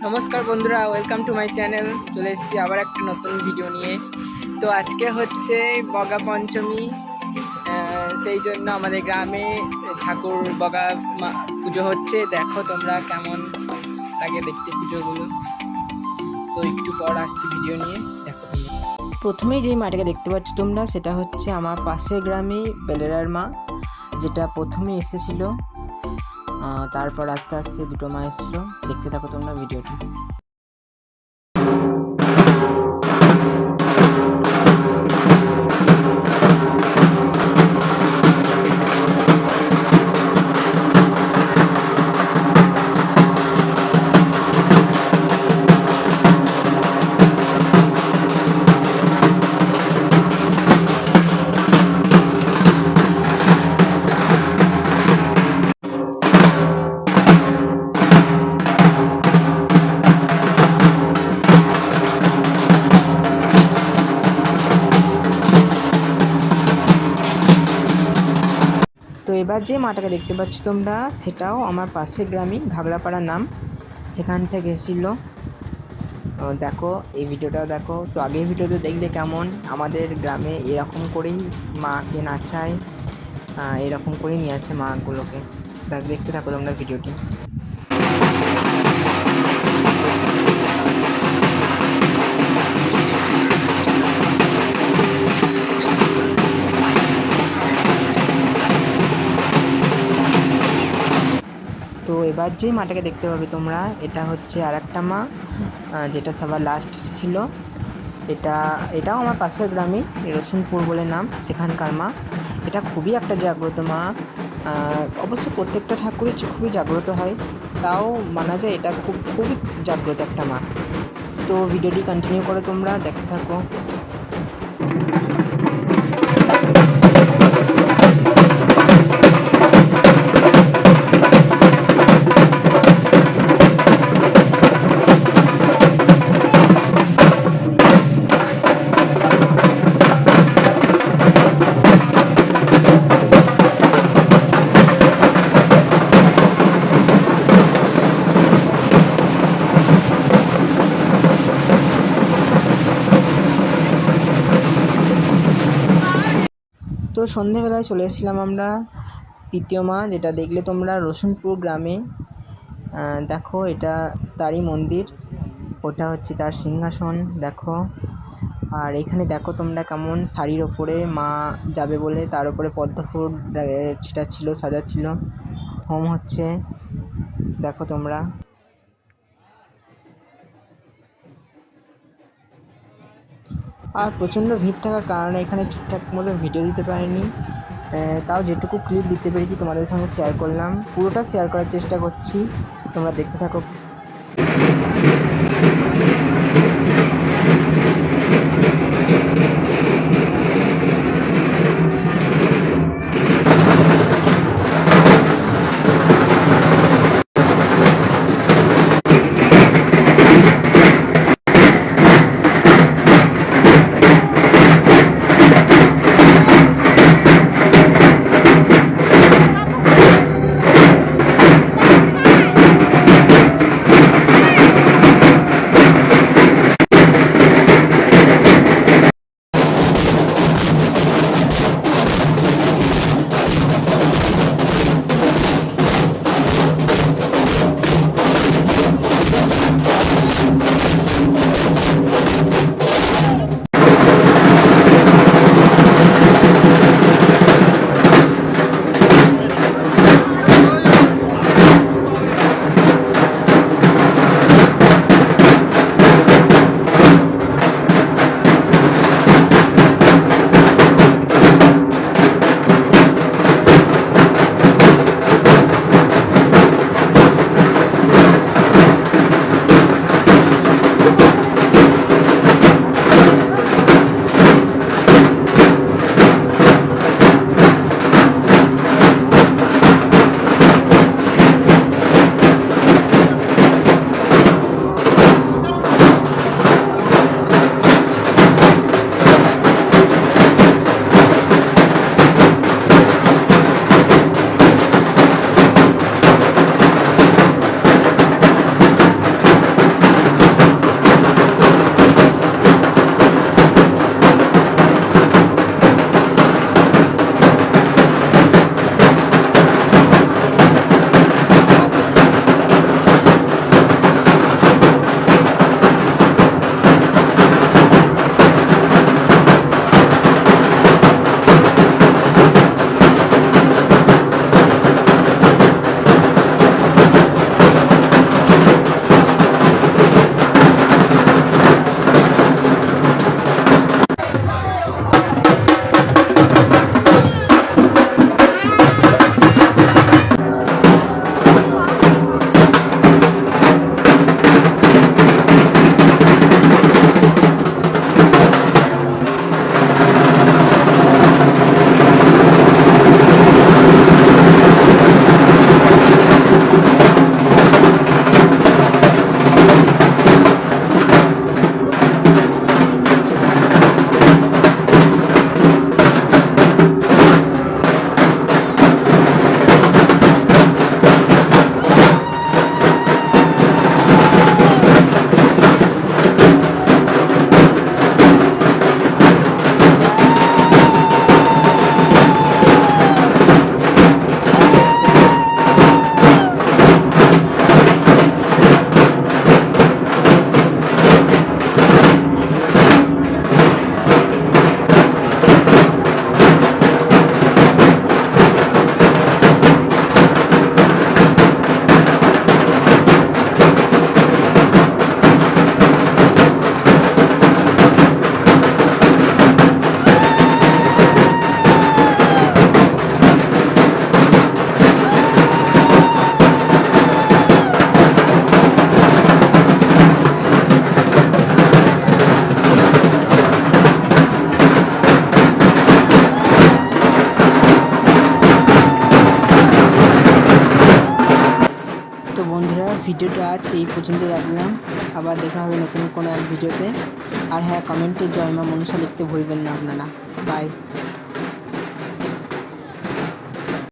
নমস্কার বন্ধুরা, welcome to my channel. চলে এসেছি আবার একটা নতুন ভিডিও নিয়ে। তো আজকে হচ্ছে বগা পঞ্চমী, সেই জন্য আমাদের গ্রামে ঠাকুর বগা পুজো হচ্ছে। দেখো তোমরা কেমন লাগে দেখতে পুজোগুলো। তো একটু পর আসছি ভিডিও নিয়ে, দেখো তোমরা। প্রথমেই যেই মাটাকে দেখতে পাচ্ছ তোমরা, সেটা হচ্ছে আমার পাশের গ্রামে বেলেরার মা, যেটা প্রথমে এসেছিল। তারপর আস্তে আস্তে দুটো মা এসেছিল। দেখতে থাকো তোমরা ভিডিওটি। তো এবার যে মাটাকে দেখতে পাচ্ছ তোমরা, সেটাও আমার পাশের গ্রামে ঘাগড়াপাড়া নাম, সেখান থেকে এসেছিল। দেখো এই ভিডিওটাও দেখো। তো আগের ভিডিওতে দেখলে কেমন আমাদের গ্রামে এরকম করেই মাকে নাচায়, এরকম করেই নিয়ে আসে মাগুলোকে। দেখতে থাকো তোমরা ভিডিওটি। তো এবার যেই মাটাকে দেখতে পাবে তোমরা, এটা হচ্ছে আর একটা মা, যেটা সবার লাস্ট ছিল। এটাও আমার পাশের গ্রামে, রসুনপুর বলে নাম, সেখানকার মা। এটা খুবই একটা জাগ্রত মা। অবশ্য প্রত্যেকটা ঠাকুরই খুবই জাগ্রত হয়, তাও মানা যায় এটা খুবই জাগ্রত একটা মা। তো ভিডিওটি কন্টিনিউ করো তোমরা, দেখতে থাকো। তো সন্ধেবেলায় চলে এসেছিলাম আমরা তৃতীয় মা, যেটা দেখলে তোমরা রসুনপুর গ্রামে। দেখো এটা তারই মন্দির, ওটা হচ্ছে তার সিংহাসন। দেখো, আর এখানে দেখো তোমরা কেমন শাড়ির ওপরে মা যাবে বলে তার উপরে পদ্ম ফুল সেটা ছিল, সাজাচ্ছিল। হোম হচ্ছে, দেখো তোমরা। আর প্রচণ্ড ভিড় থাকার কারণে এখানে ঠিকঠাক মতো ভিডিও দিতে পারিনি। তাও যেটুকু ক্লিপ দিতে পেরেছি তোমাদের সঙ্গে শেয়ার করলাম। পুরোটা শেয়ার করার চেষ্টা করছি, তোমরা দেখতে থাকো। তো বন্ধুরা, ভিডিওটা আজ এই পর্যন্ত রাখলাম। আবার দেখা হবে নতুন কোনো এক ভিডিওতে। আর হ্যাঁ, কমেন্টে জয় মা মনসা লিখতে ভুলবেন না আপনারা। বাই।